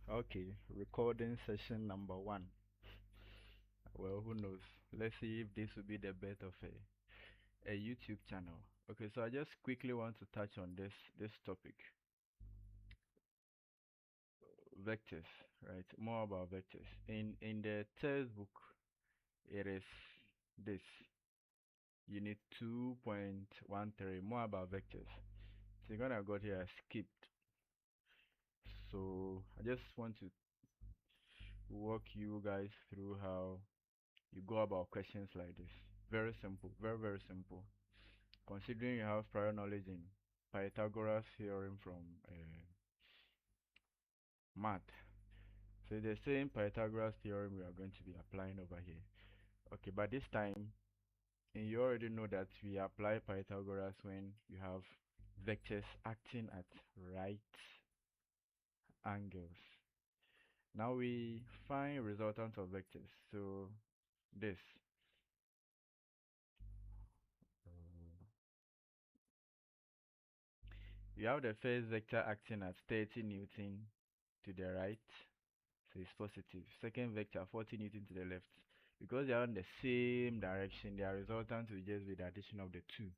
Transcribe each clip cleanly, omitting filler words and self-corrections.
Okay, recording session number one. Well, who knows? Let's see if this will be the birth of a YouTube channel. Okay, so I just quickly want to touch on this topic, vectors, right? More about vectors. In the textbook, it is this unit 2.13, more about vectors. So you're gonna go here skipped. So I just want to walk you guys through how you go about questions like this. Very simple, very simple. Considering you have prior knowledge in Pythagoras theorem from math. So the same Pythagoras theorem we are going to be applying over here. Okay, but this time, and you already know that we apply Pythagoras when you have vectors acting at right angles. Now we find resultant of vectors. So this. You have the first vector acting at 30 Newton to the right, so it's positive. Second vector 40 Newton to the left. Because they are in the same direction, their resultant will just be the addition of the two,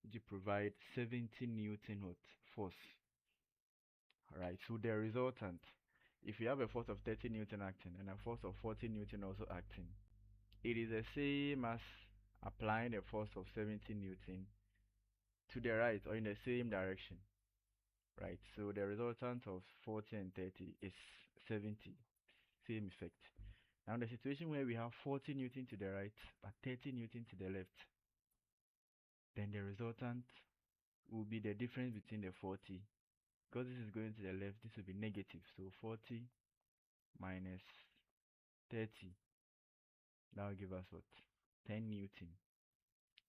which provide 70 Newton what force. Alright, so the resultant, if you have a force of 30 Newton acting and a force of 40 Newton also acting, it is the same as applying a force of 70 Newton to the right or in the same direction. Right, so the resultant of 40 and 30 is 70, same effect. Now the situation where we have 40 Newton to the right but 30 Newton to the left, then the resultant will be the difference between the 40. Because this is going to the left, this will be negative, so 40 minus 30, that will give us what? 10 Newton.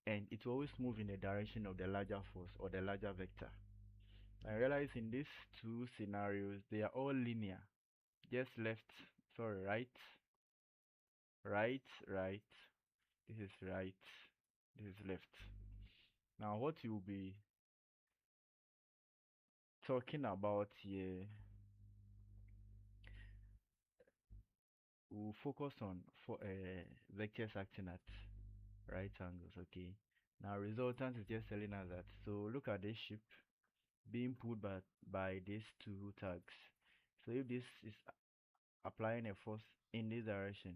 And it will always move in the direction of the larger force or the larger vector. I realize in these two scenarios, they are all linear. Just left, sorry, right, right, right, this is right, this is left. Now what you'll be talking about here, we'll focus on for vectors acting at right angles. Okay, now resultant is just telling us that. So look at this ship being pulled by these two tugs. So if this is applying a force in this direction,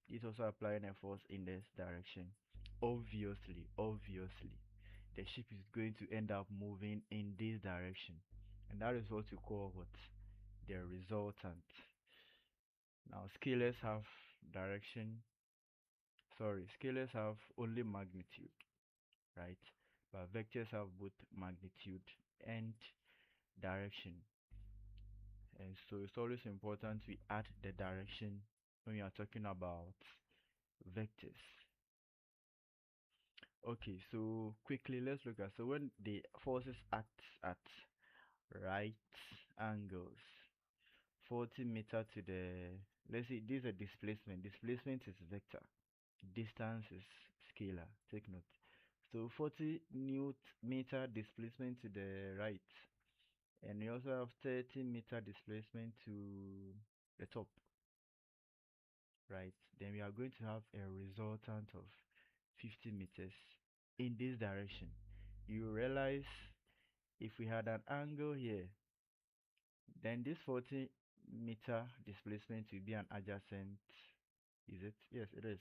it's also applying a force in this direction. Obviously the ship is going to end up moving in this direction, and that is what you call what? The resultant. Now scalars have direction, sorry, scalars have only magnitude, right? But vectors have both magnitude and direction. And so it's always important we add the direction when we are talking about vectors. Okay, so quickly let's look at, so when the forces act at right angles, 40 meter to the, let's see, this is a displacement is vector, distance is scalar, take note. So 40 meter displacement to the right, and we also have 30 meter displacement to the top, right? Then we are going to have a resultant of 50 meters in this direction. You realize if we had an angle here, then this 40-meter displacement will be an adjacent, is it? Yes, it is.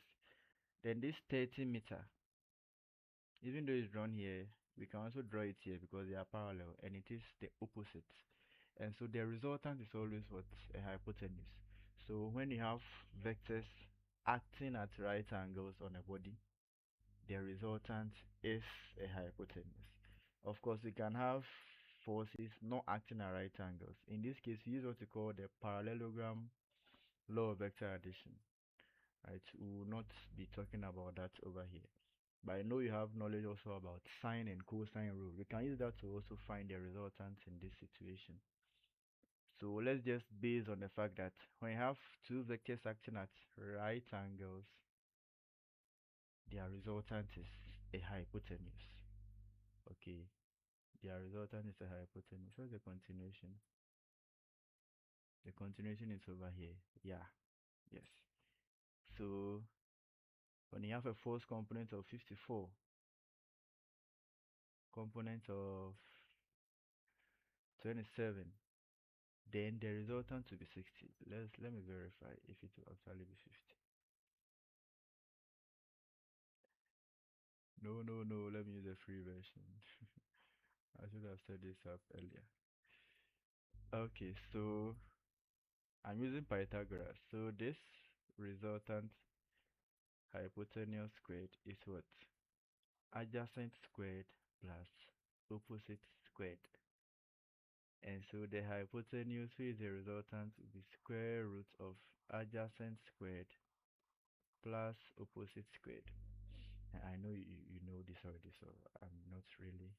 Then this 30-meter, even though it's drawn here, we can also draw it here because they are parallel and it is the opposite. And so the resultant is always what? A hypotenuse. So when you have vectors acting at right angles on a body, the resultant is a hypotenuse. Of course, we can have forces not acting at right angles. In this case, we use what we call the parallelogram law of vector addition. Right? We will not be talking about that over here. But I know you have knowledge also about sine and cosine rule. We can use that to also find the resultant in this situation. So let's just base on the fact that when you have two vectors acting at right angles, their resultant is a hypotenuse. Okay, their resultant is a hypotenuse. What's the continuation? The continuation is over here. Yeah, yes. So when you have a force component of 54, component of 27, then the resultant will be 60. Let me verify if it will actually be 50. No, no, no, let me use a free version. I should have set this up earlier. Okay, so I'm using Pythagoras. So this resultant hypotenuse squared is what? Adjacent squared plus opposite squared. And so the hypotenuse, which is the resultant, will be square root of adjacent squared plus opposite squared. And I know you know this already, so I'm not really.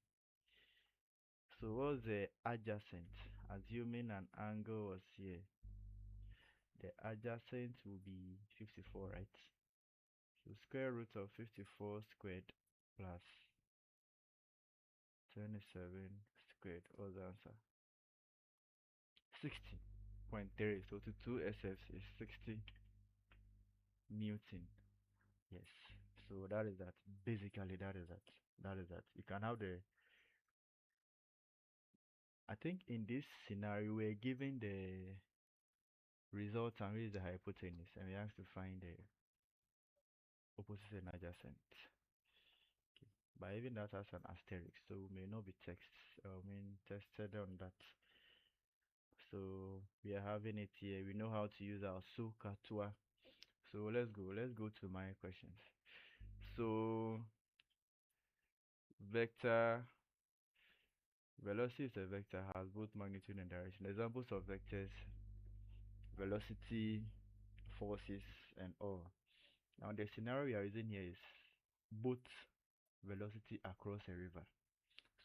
So what's the adjacent? Assuming an angle was here, the adjacent will be 54, right? So square root of 54 squared plus 27 squared. What's the answer? 60.3. So to 2 SF is 60 Newton. Yes. So that is that. Basically, that is that. That is that. You can have the. I think in this scenario, we're given the result and is the hypotenuse, and we have to find the opposite and adjacent. Okay. But even that has an asterisk, so may not be tested on that. So we are having it here. We know how to use our SOHCAHTOA. So let's go. Let's go to my questions. So vector velocity is a vector, has both magnitude and direction. Examples of vectors: velocity, forces, and all. Now the scenario we are using here is both velocity across a river.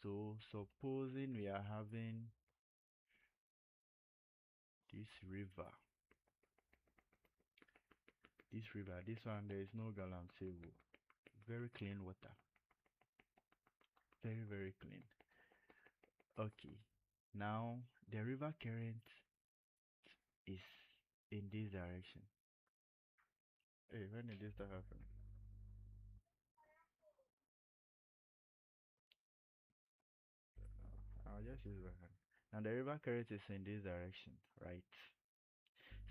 So supposing we are having this river, this one, there is no galamsey, very clean water, very, very clean. Okay, now the river current is in this direction. Hey, when did this start happening? I'll just use my hand. Now the river current is in this direction, right?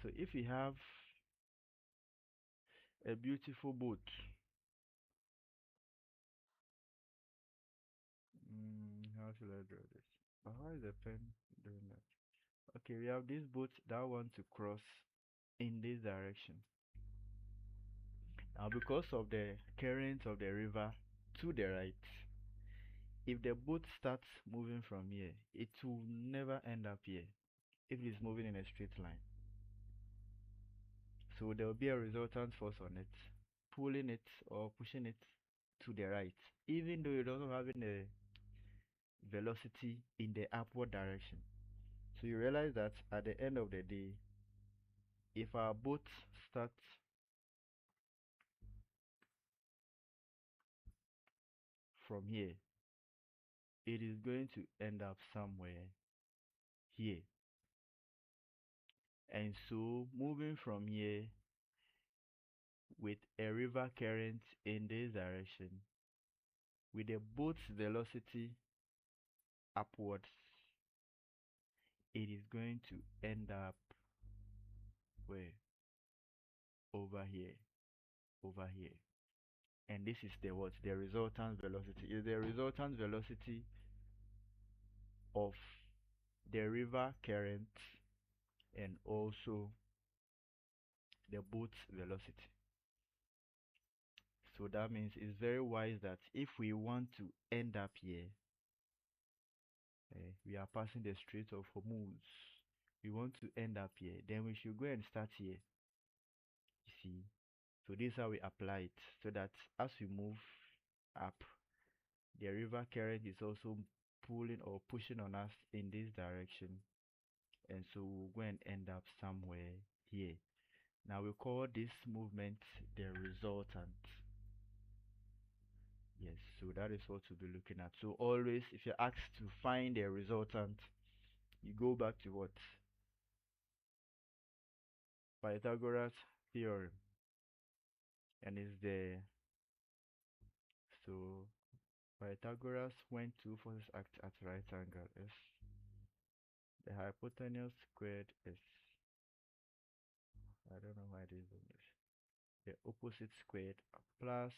So if we have a beautiful boat, how should I draw this? But why is the pen doing that? Okay, we have this boat that wants to cross in this direction. Now because of the current of the river to the right, if the boat starts moving from here, it will never end up here if it is moving in a straight line. So there will be a resultant force on it, pulling it or pushing it to the right, even though it doesn't have a velocity in the upward direction. So you realize that at the end of the day, if our boat starts from here, it is going to end up somewhere here. And so moving from here with a river current in this direction, with the boat's velocity upwards, it is going to end up where? Over here, over here. And this is the what? The resultant velocity. Is the resultant velocity of the river current and also the boat's velocity. So that means it's very wise that if we want to end up here, we are passing the Strait of Hormuz. We want to end up here, then we should go and start here. You see, so this is how we apply it, so that as we move up, the river current is also pulling or pushing on us in this direction, and so we'll go and end up somewhere here. Now we call this movement the resultant. Yes, so that is what we'll be looking at. So always, if you're asked to find a resultant, you go back to what? Pythagoras theorem, and it's the so Pythagoras when two forces act at right angle is the hypotenuse squared is, I don't know why this is English, the opposite squared plus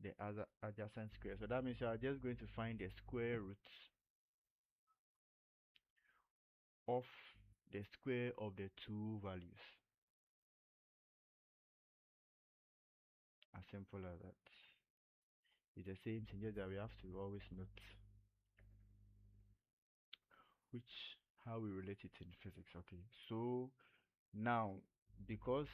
the other adjacent square. So that means you are just going to find the square root of the square of the two values. As simple as that. It's the same thing, just that we have to always note which how we relate it in physics. Okay, so now because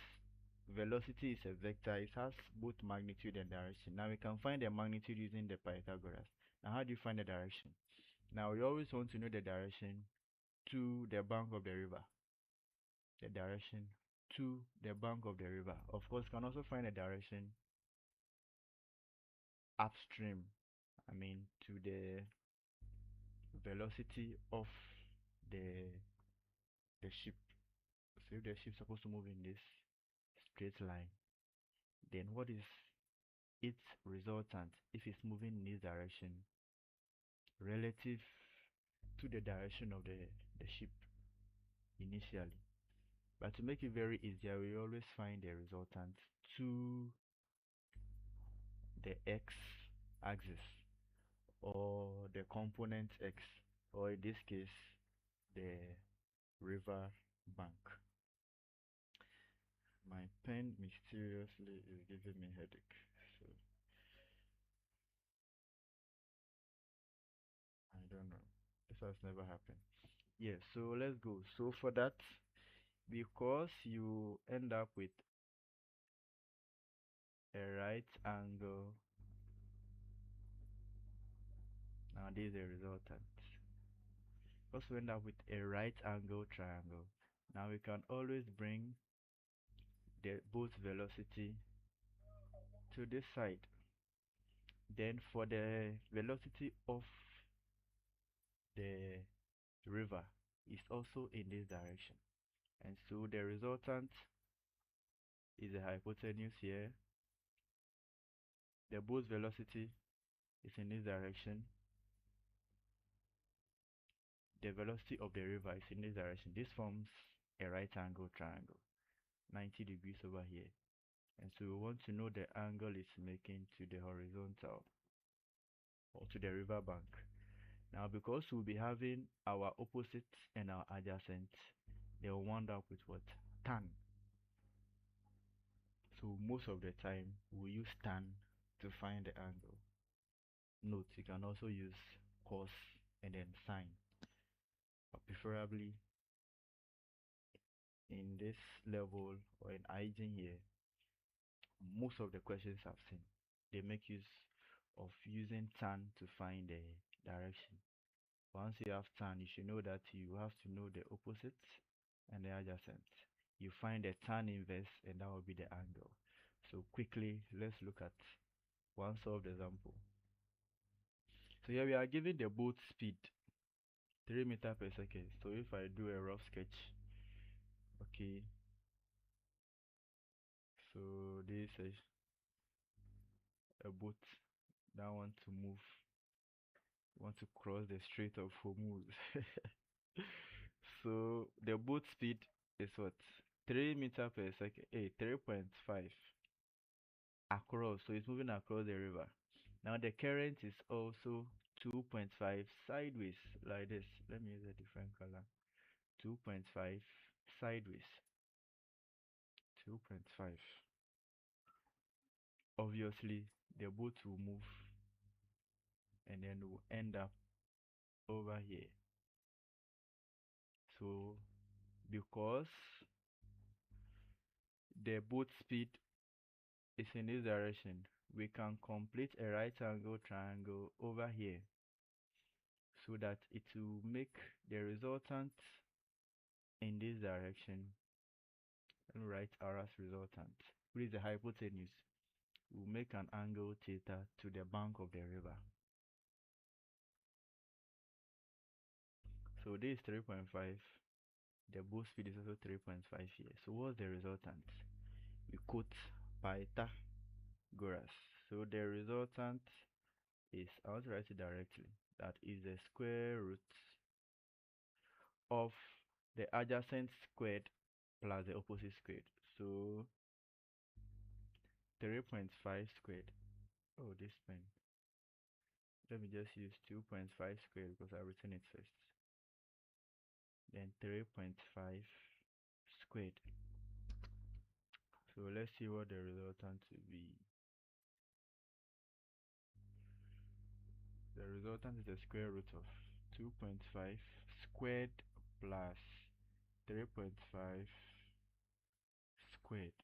velocity is a vector, it has both magnitude and direction. Now we can find the magnitude using the Pythagoras. Now how do you find the direction? Now we always want to know the direction to the bank of the river. The direction to the bank of the river. Of course, you can also find a direction upstream. I mean to the velocity of the the ship. So if the ship is supposed to move in this straight line, then what is its resultant if it's moving in this direction relative to the direction of the ship initially? But to make it very easier, we always find the resultant to the x-axis or the component x, or in this case, the river bank. My pen mysteriously is giving me headache, so I don't know. This has never happened. Yeah, so let's go. So for that, because you end up with a right angle, now this is the resultant. Because we end up with a right angle triangle, now we can always bring the both velocity to this side. Then for the velocity of the river is also in this direction, and so the resultant is the hypotenuse here. The both velocity is in this direction. The velocity of the river is in this direction. This forms a right angle triangle, 90 degrees over here. And so we want to know the angle it's making to the horizontal or to the river bank. Now because we'll be having our opposite and our adjacent, they'll wind up with what? Tan. So most of the time we use tan to find the angle. Note, you can also use cos and then sine, but preferably in this level or in hygiene here, most of the questions I've seen, they make use of using tan to find the direction. Once you have tan, you should know that you have to know the opposite and the adjacent. You find the tan inverse, and that will be the angle. So quickly, let's look at one solved example. So here we are given the boat speed 3 meters per second. So if I do a rough sketch, okay, so this is a boat that want to move, want to cross the Strait of Hormuz. So the boat speed is what? 3 meters per second, 3.5 across. So it's moving across the river. Now the current is also 2.5 sideways, like this. Let me use a different color. 2.5 sideways. 2.5. Obviously, the boat will move and then will end up over here. So because the boat speed is in this direction, we can complete a right angle triangle over here so that it will make the resultant in this direction. And write R as resultant, which is the hypotenuse. We'll make an angle theta to the bank of the river. So this is 3.5 The boat speed is also 3.5 here. So what's the resultant? We quote Pythagoras. So the resultant is, I want to write it directly, that is the square root of the adjacent squared plus the opposite squared. So 3.5 squared. Oh, this pen. Let me just use 2.5 squared because I've written it first. Then 3.5 squared. So let's see what the resultant will be. The resultant is the square root of 2.5 squared plus 3.5 squared.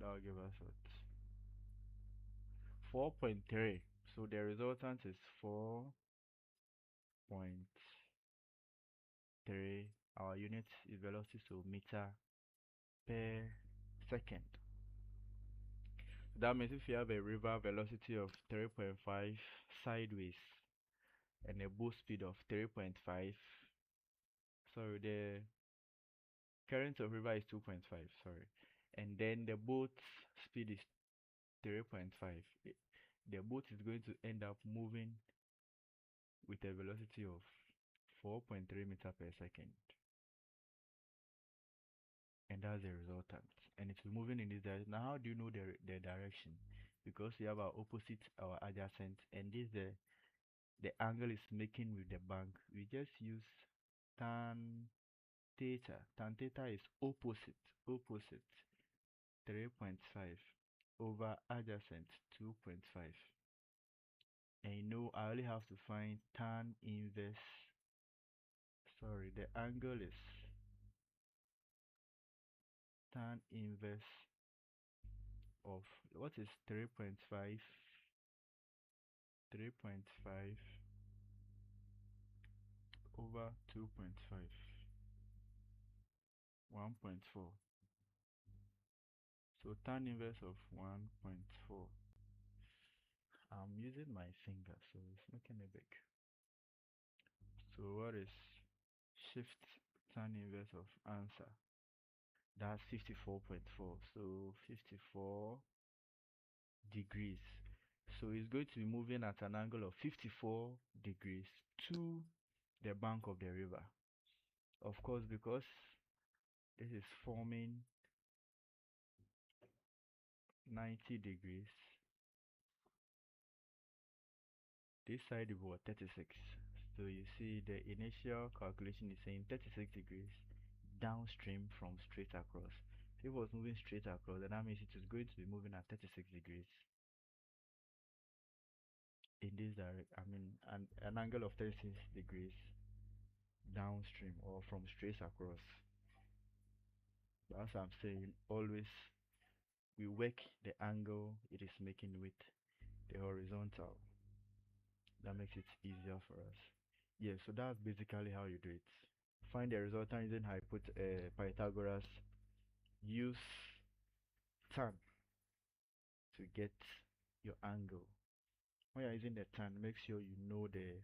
That will give us what? 4.3. So the resultant is 4.3. Our unit is velocity, so meter per second. That means if you have a river velocity of 3.5 sideways and a boat speed of 3.5, sorry, the current of river is 2.5, sorry, and then the boat speed is 3.5, the boat is going to end up moving with a velocity of 4.3 meter per second, and that's the resultant, and it's moving in this direction. Now how do you know the direction? Because we have our opposite, our adjacent, and this the angle is making with the bank. We just use tan theta. Tan theta is opposite 3.5 over adjacent 2.5, and you know I only have to find tan inverse, sorry, the angle is tan inverse of what is 3.5 over 2.5, 1.4. So tan inverse of 1.4. I'm using my finger, so it's making it big. So what is shift tan inverse of answer? That's 54.4. So 54 degrees. So it's going to be moving at an angle of 54 degrees to the bank of the river. Of course, because this is forming 90 degrees, this side is what, 36. So you see the initial calculation is saying 36 degrees downstream from straight across. If it was moving straight across, then that means it is going to be moving at 36 degrees in this direct, I mean an angle of 36 degrees downstream or from straight across. That's what I'm saying, always we work the angle it is making with the horizontal. That makes it easier for us. Yeah, so that's basically how you do it. Find the resultant using Pythagoras. Use tan to get your angle. When you're using the tan, make sure you know the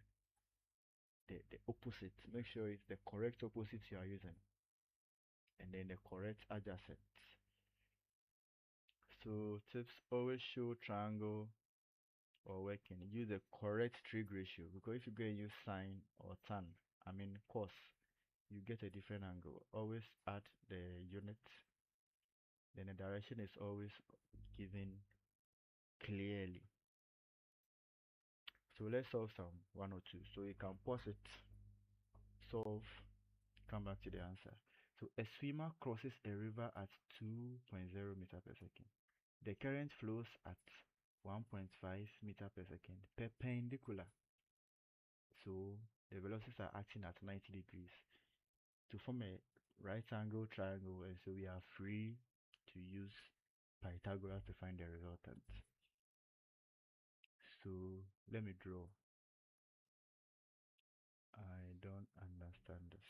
opposite. Make sure it's the correct opposite you are using, and then the correct adjacent. So tips, always show triangle or working. Use the correct trig ratio, because if you go and use sine or tan, I mean cos, you get a different angle. Always add the unit. Then the direction is always given clearly. So let's solve some one or two. So you can pause it, solve, come back to the answer. So a swimmer crosses a river at 2.0 meter per second. The current flows at 1.5 meter per second perpendicular. So the velocities are acting at 90 degrees to form a right angle triangle, and so we are free to use Pythagoras to find the resultant. So let me draw. I don't understand this.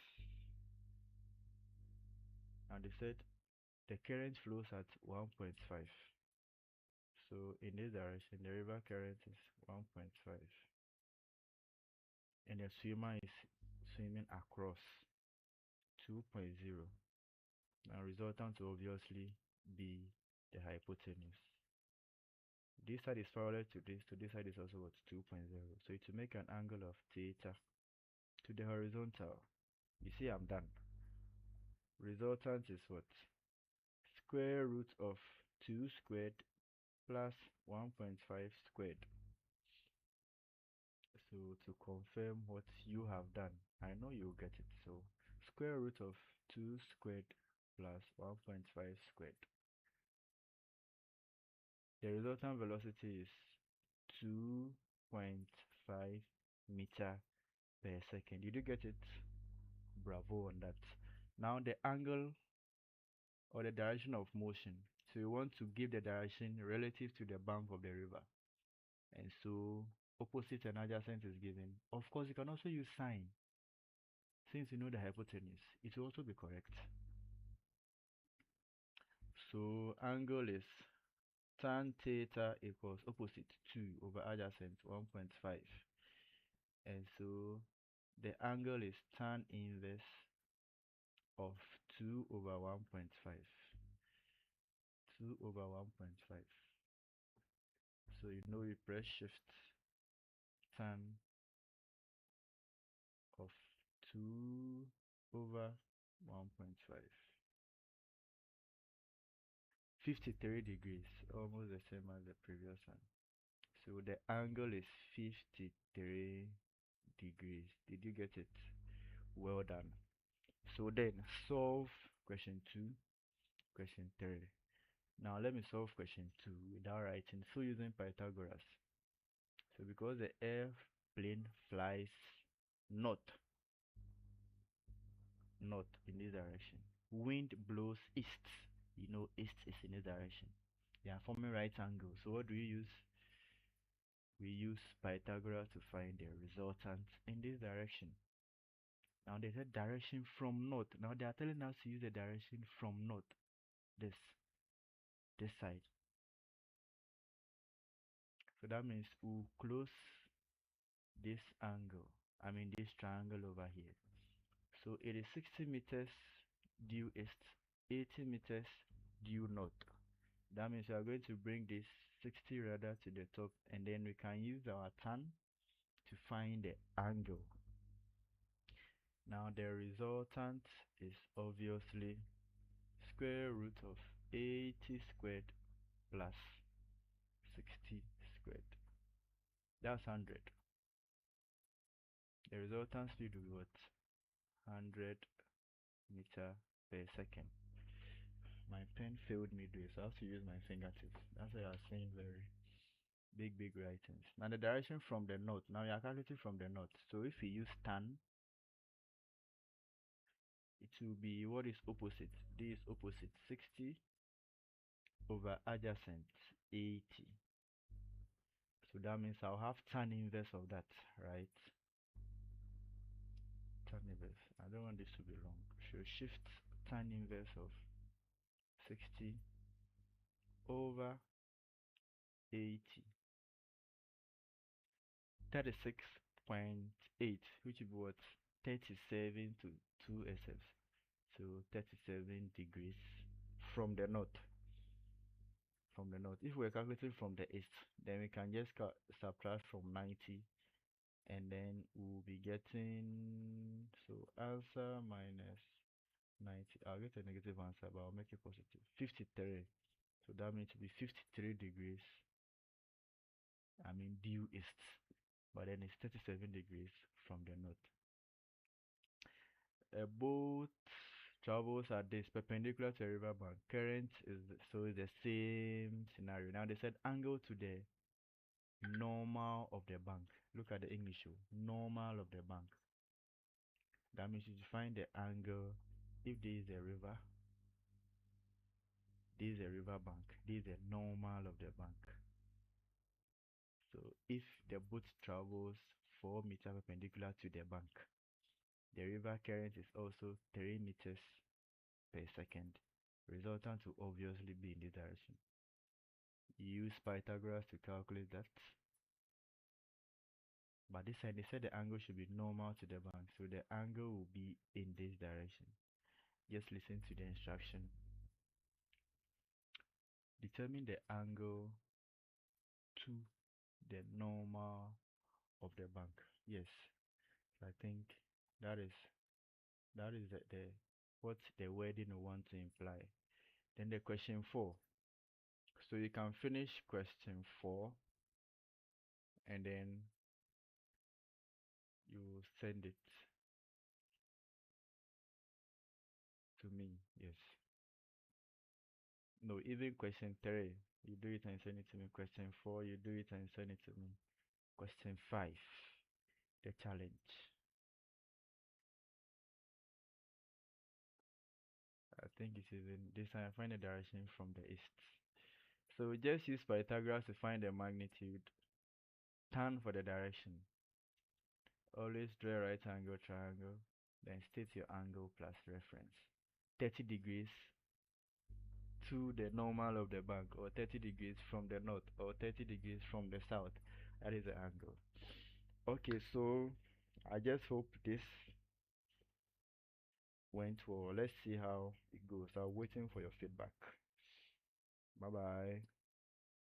Now they said the current flows at 1.5. So in this direction, the river current is 1.5. And the swimmer is swimming across. 2.0. Now resultant will obviously be the hypotenuse. This side is parallel to this side is also what 2.0. So to make an angle of theta to the horizontal, you see I'm done. Resultant is what? Square root of 2 squared plus 1.5 squared. So to confirm what you have done, I know you'll get it. So square root of 2 squared plus 1.5 squared. The resultant velocity is 2.5 meter per second. Did you get it? Bravo on that. Now the angle or the direction of motion. So you want to give the direction relative to the bank of the river. And so opposite and adjacent is given. Of course, you can also use sine. Since you know the hypotenuse, it will also be correct. So angle is tan theta equals opposite 2 over adjacent 1.5. And so the angle is tan inverse of 2 over 1.5. 2 over 1.5. So you know we press shift, tan of 2 over 1.5. 53 degrees, almost the same as the previous one. So the angle is 53 degrees. Did you get it? Well done. So then solve question 2, question 3. Now let me solve question 2 without writing, so using Pythagoras. So because the airplane flies north in this direction, wind blows east, you know east is in this direction, they are forming right angles. So what do we use? We use Pythagoras to find the resultant in this direction. Now they said direction from north. Now they are telling us to use the direction from north, this side. So that means we'll close this angle, this triangle over here. So it is 60 meters due east, 80 meters due north. That means we are going to bring this 60 rather to the top, and then we can use our tan to find the angle. Now the resultant is obviously square root of 80 squared plus 60 squared. That's 100. The resultant speed will be what? 100 meter per second. My pen failed me though, so I have to use my fingertips. That's why I was saying very big writings. Now the direction from the north. Now we are calculating from the north. So if we use tan, it will be what is opposite. This is opposite 60 over adjacent 80. So that means I'll have tan inverse of that, right? Tan inverse. I don't want this to be wrong. So shift tan inverse of 60 over 80. 36.8, which is what? 37 to 2 SFs. So 37 degrees from the north. If we're calculating from the east, then we can just subtract from 90, and then we'll be getting, so answer minus 90. I'll get a negative answer, but I'll make it positive. 53. So that means to be 53 degrees. Due east, but then it's 37 degrees from the north. Both travels are this perpendicular to a river bank. Current is the same scenario. Now they said angle to the normal of the bank. Look at the English, normal of the bank. That means you find the angle. If this is a river, this is a river bank, this is the normal of the bank. So if the boat travels 4 meters perpendicular to the bank, the river current is also 3 meters per second. Resultant will obviously be in this direction. Use Pythagoras to calculate that. But this side, they said the angle should be normal to the bank, so the angle will be in this direction. Just listen to the instruction. Determine the angle to the normal of the bank. Yes, I think that is the what the wording we want to imply. Then the question 4. So you can finish question 4 and then you send it to me. Yes. No, even question 3. You do it and send it to me. Question 4, you do it and send it to me. Question 5. The challenge. I think it is in this time. Find the direction from the east. So just use Pythagoras to find the magnitude. Tan for the direction. Always draw a right angle triangle. Then state your angle plus reference. 30 degrees to the normal of the bank, or 30 degrees from the north, or 30 degrees from the south. That is the angle. Okay, so I just hope this went well. Let's see how it goes. I'm waiting for your feedback. Bye bye.